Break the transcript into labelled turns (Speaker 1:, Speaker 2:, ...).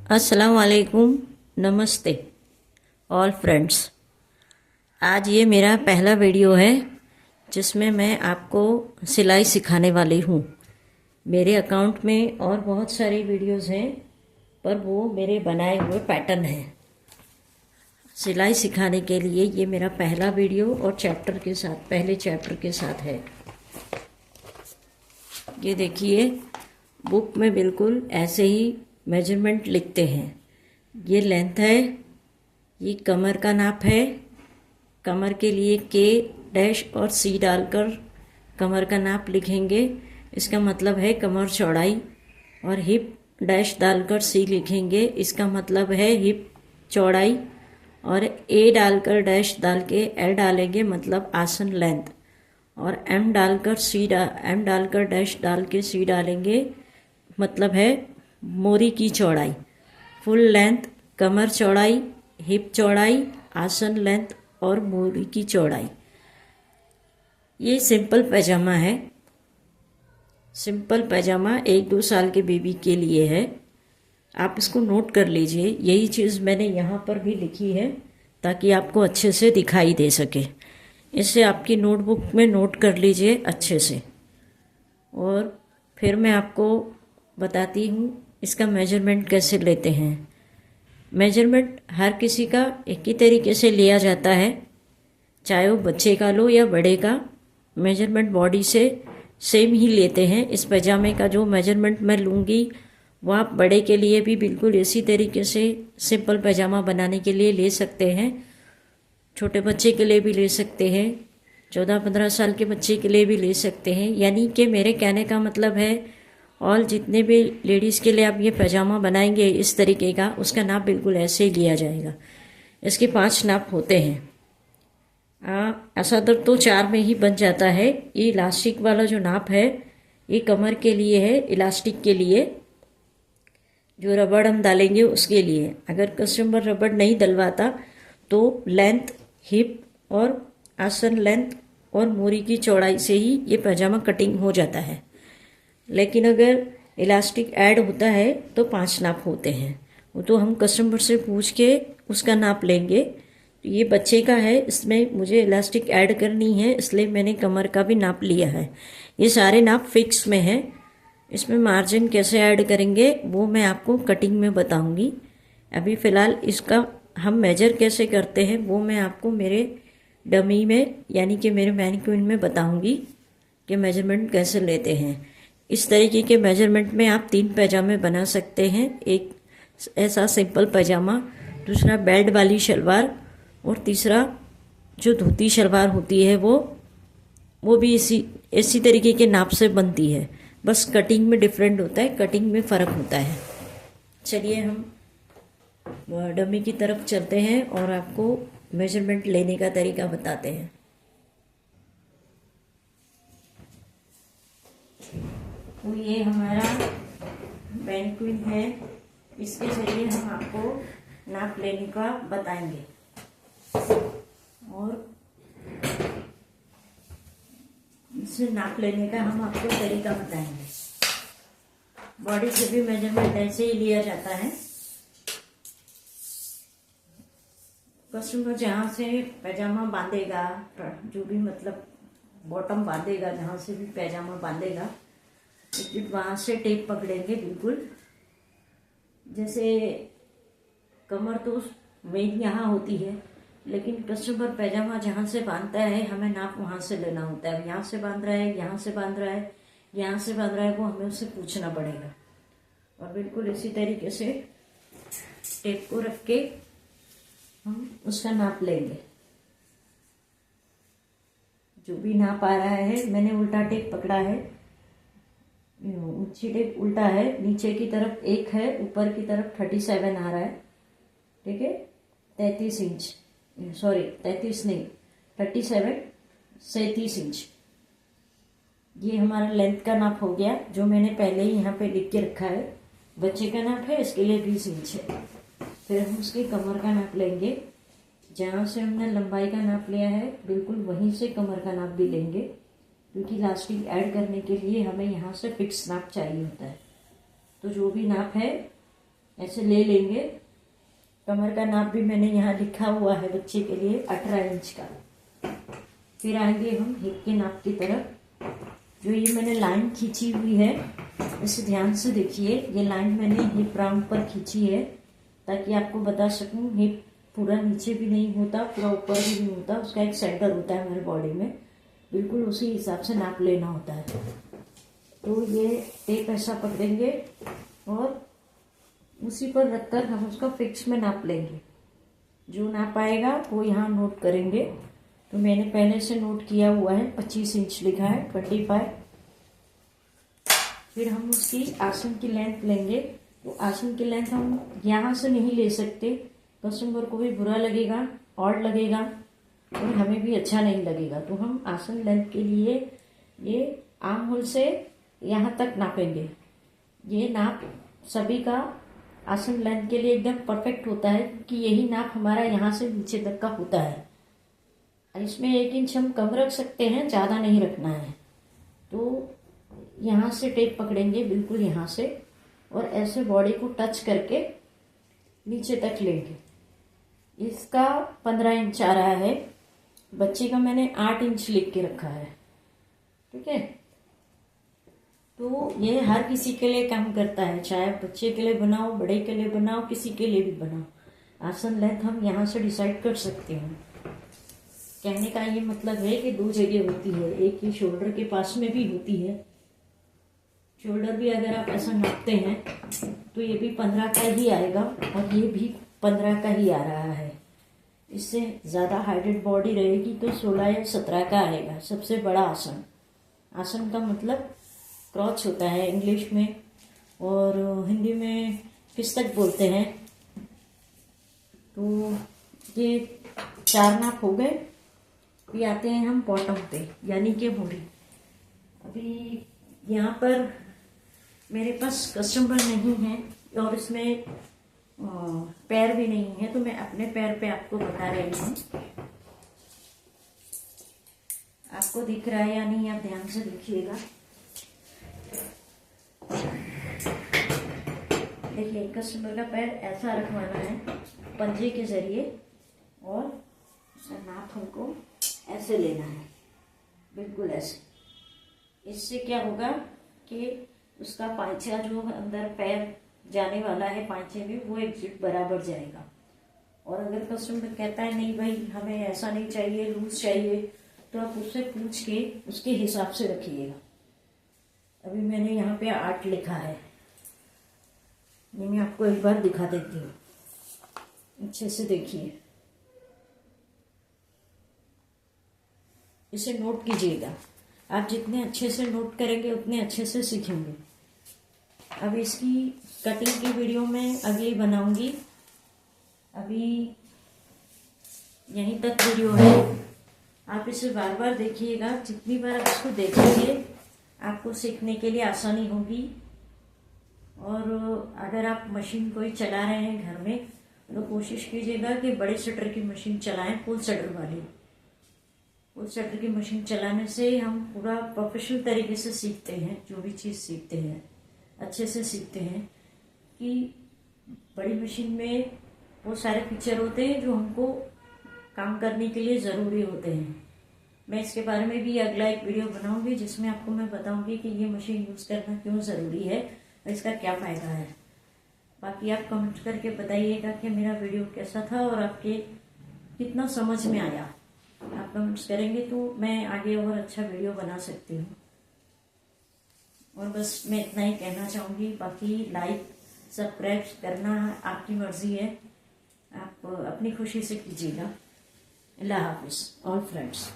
Speaker 1: अस्सलाम वालेकुम, नमस्ते ऑल फ्रेंड्स। आज ये मेरा पहला वीडियो है जिसमें मैं आपको सिलाई सिखाने वाली हूँ। मेरे अकाउंट में और बहुत सारी वीडियोस हैं, पर वो मेरे बनाए हुए पैटर्न हैं। सिलाई सिखाने के लिए ये मेरा पहला वीडियो और चैप्टर के साथ, पहले चैप्टर के साथ है। ये देखिए, बुक में बिल्कुल ऐसे ही मेजरमेंट लिखते हैं। ये लेंथ है, ये कमर का नाप है। कमर के लिए के डैश और सी डालकर कमर का नाप लिखेंगे, इसका मतलब है कमर चौड़ाई। और हिप डैश डालकर सी लिखेंगे, इसका मतलब है हिप चौड़ाई। और ए डालकर डैश डाल के एल डालेंगे, मतलब आसन लेंथ। और एम डालकर डैश डाल के सी डालेंगे, मतलब है मोरी की चौड़ाई। फुल लेंथ, कमर चौड़ाई, हिप चौड़ाई, आसन लेंथ और मोरी की चौड़ाई। ये सिंपल पैजामा है। सिंपल पैजामा 1-2 साल के बेबी के लिए है। आप इसको नोट कर लीजिए। यही चीज़ मैंने यहाँ पर भी लिखी है ताकि आपको अच्छे से दिखाई दे सके। इसे आपकी नोटबुक में नोट कर लीजिए अच्छे से। और फिर मैं आपको बताती हूँ इसका मेजरमेंट कैसे लेते हैं। मेजरमेंट हर किसी का एक ही तरीके से लिया जाता है, चाहे वो बच्चे का लो या बड़े का। मेजरमेंट बॉडी से सेम ही लेते हैं। इस पैजामे का जो मेजरमेंट मैं लूँगी वो आप बड़े के लिए भी बिल्कुल इसी तरीके से सिंपल पैजामा बनाने के लिए ले सकते हैं। छोटे बच्चे के लिए भी ले सकते हैं, 14-15 साल के बच्चे के लिए भी ले सकते हैं। यानी कि मेरे कहने का मतलब है, और जितने भी लेडीज़ के लिए आप ये पैजामा बनाएंगे इस तरीके का, उसका नाप बिल्कुल ऐसे ही लिया जाएगा। इसके 5 नाप होते हैं। ऐसा तो 4 में ही बन जाता है। ये इलास्टिक वाला जो नाप है ये कमर के लिए है, इलास्टिक के लिए जो रबड़ हम डालेंगे उसके लिए। अगर कस्टमर रबड़ नहीं डलवाता तो लेंथ, हिप और आसन लेंथ और मोरी की चौड़ाई से ही ये पैजामा कटिंग हो जाता है। लेकिन अगर इलास्टिक ऐड होता है तो 5 नाप होते हैं। वो तो हम कस्टमर से पूछ के उसका नाप लेंगे। तो ये बच्चे का है, इसमें मुझे इलास्टिक ऐड करनी है, इसलिए मैंने कमर का भी नाप लिया है। ये सारे नाप फिक्स में है। इसमें मार्जिन कैसे ऐड करेंगे वो मैं आपको कटिंग में बताऊंगी। अभी फ़िलहाल इसका हम मेजर कैसे करते हैं वो मैं आपको मेरे डमी में, यानी कि मेरे मैनीक्विन में बताऊंगी कि मेजरमेंट कैसे लेते हैं। इस तरीके के मेजरमेंट में आप 3 पैजामे बना सकते हैं। एक ऐसा सिंपल पैजामा, दूसरा बेल्ट वाली शलवार, और तीसरा जो धोती शलवार होती है वो भी इसी तरीके के नाप से बनती है। बस कटिंग में डिफरेंट होता है, कटिंग में फ़र्क होता है। चलिए हम डमी की तरफ चलते हैं और आपको मेजरमेंट लेने का तरीका बताते हैं। तो ये हमारा मैनीक्विन है, इसके जरिए हम आपको नाप लेने का बताएंगे और इससे नाप लेने का हम आपको तरीका बताएंगे। बॉडी से भी मेजरमेंट ऐसे ही लिया जाता है। कस्टमर जहाँ से पैजामा बांधेगा, जो भी मतलब बॉटम बांधेगा, जहाँ से भी पैजामा बांधेगा, वहाँ से टेप पकड़ेंगे। बिल्कुल जैसे कमर तो मेन यहाँ होती है, लेकिन कस्टमर पैजामा जहाँ से बांधता है हमें नाप वहाँ से लेना होता है। यहाँ से बांध रहा है, यहाँ से बांध रहा है, यहाँ से बांध रहा है, वो हमें उससे पूछना पड़ेगा। और बिल्कुल इसी तरीके से टेप को रख के हम उसका नाप लेंगे। जो भी नाप आ रहा है, मैंने उल्टा टेप पकड़ा है, ऊंची टेप उल्टा है, नीचे की तरफ 1 है, ऊपर की तरफ 37 आ रहा है। ठीक है, 33 इंच, सॉरी 33 नहीं, 37, 37 इंच। ये हमारा लेंथ का नाप हो गया, जो मैंने पहले ही यहाँ पे लिख के रखा है। बच्चे का नाप है, इसके लिए 20 इंच है। फिर हम उसकी कमर का नाप लेंगे। जहाँ से हमने लंबाई का नाप लिया है बिल्कुल वहीं से कमर का नाप भी लेंगे, क्योंकि इलास्टिक ऐड करने के लिए हमें यहाँ से फिक्स नाप चाहिए होता है। तो जो भी नाप है ऐसे ले लेंगे। कमर का नाप भी मैंने यहाँ लिखा हुआ है बच्चे के लिए 18 इंच का। फिर आएंगे हम हिप के नाप की तरफ। जो ये मैंने लाइन खींची हुई है, इसे ध्यान से देखिए। ये लाइन मैंने हिप राउंड पर खींची है ताकि आपको बता सकूं हिप पूरा नीचे भी नहीं होता, पूरा ऊपर भी नहीं होता। उसका एक सेंटर होता है हमारे बॉडी में, बिल्कुल उसी हिसाब से नाप लेना होता है। तो ये टेप ऐसा पकड़ेंगे और उसी पर रखकर हम उसका फिक्स में नाप लेंगे। जो नाप आएगा वो यहाँ नोट करेंगे। तो मैंने पहले से नोट किया हुआ है, 25 इंच लिखा है, 25। फिर हम उसकी आसन की लेंथ लेंगे। तो आसन की लेंथ हम यहाँ से नहीं ले सकते, कस्टमर को भी बुरा लगेगा, ऑड लगेगा और हमें भी अच्छा नहीं लगेगा। तो हम आसन लेंथ के लिए ये आर्म होल से यहाँ तक नापेंगे। ये नाप सभी का आसन लेंथ के लिए एकदम परफेक्ट होता है, क्योंकि यही नाप हमारा यहाँ से नीचे तक का होता है। इसमें 1 इंच हम कम रख सकते हैं, ज़्यादा नहीं रखना है। तो यहाँ से टेप पकड़ेंगे, बिल्कुल यहाँ से, और ऐसे बॉडी को टच करके नीचे तक लेंगे। इसका 15 इंच आ रहा है, बच्चे का मैंने 8 इंच लिख के रखा है। ठीक है, तो ये हर किसी के लिए काम करता है, चाहे बच्चे के लिए बनाओ, बड़े के लिए बनाओ, किसी के लिए भी बनाओ। आसन लेंथ हम यहाँ से डिसाइड कर सकते हैं। कहने का ये मतलब है कि 2 जगह होती है, एक ही शोल्डर के पास में भी होती है। शोल्डर भी अगर आप ऐसा नापते हैं तो ये भी 15 का ही आएगा और ये भी 15 का ही आ रहा है। इससे ज़्यादा हाइटेड बॉडी रहेगी तो 16 या 17 का आएगा, सबसे बड़ा आसन। आसन का मतलब क्रॉच होता है इंग्लिश में, और हिंदी में पिस्तक बोलते हैं। तो ये 4 नाप हो गए। अभी आते हैं हम बॉटम पे, यानी कि बॉडी। अभी यहाँ पर मेरे पास कस्टमर नहीं है और इसमें पैर भी नहीं है, तो मैं अपने पैर पे आपको बता रही हूँ। आपको दिख रहा है या नहीं, आप ध्यान से देखिएगा। देखिए, कस्टमर का पैर ऐसा रखवाना है पंजे के जरिए, और उसका नाप हमको ऐसे लेना है, बिल्कुल ऐसे। इससे क्या होगा कि उसका पांचा जो अंदर पैर जाने वाला है पांचे में, वो एग्जिट बराबर जाएगा। और अगर कस्टमर कहता है नहीं भाई हमें ऐसा नहीं चाहिए, लूज चाहिए, तो आप उससे पूछ के उसके हिसाब से रखिएगा। अभी मैंने यहाँ पे 8 लिखा है, ये मैं आपको एक बार दिखा देती हूँ, अच्छे से देखिए। इसे नोट कीजिएगा, आप जितने अच्छे से नोट करेंगे उतने अच्छे से सीखेंगे। अब इसकी कटिंग की वीडियो मैं अगली बनाऊंगी। अभी यहीं तक वीडियो है, आप इसे बार बार देखिएगा। जितनी बार आप इसको देखेंगे आपको सीखने के लिए आसानी होगी। और अगर आप मशीन कोई चला रहे हैं घर में, तो कोशिश कीजिएगा कि बड़े शटर की मशीन चलाएं, फुल शटर वाली। फुल शटर की मशीन चलाने से हम पूरा प्रोफेशनल तरीके से सीखते हैं, जो भी चीज़ सीखते हैं अच्छे से सीखते हैं। कि बड़ी मशीन में वो सारे फीचर होते हैं जो हमको काम करने के लिए ज़रूरी होते हैं। मैं इसके बारे में भी अगला एक वीडियो बनाऊंगी, जिसमें आपको मैं बताऊंगी कि ये मशीन यूज़ करना क्यों ज़रूरी है और इसका क्या फ़ायदा है। बाकी आप कमेंट करके बताइएगा कि मेरा वीडियो कैसा था और आपके कितना समझ में आया। आप कमेंट्स करेंगे तो मैं आगे और अच्छा वीडियो बना सकती हूँ। और बस मैं इतना ही कहना चाहूँगी। बाकी लाइक सब्सक्राइब करना आपकी मर्जी है, आप अपनी खुशी से कीजिएगा। अल्लाह हाफिज़ ऑल फ्रेंड्स।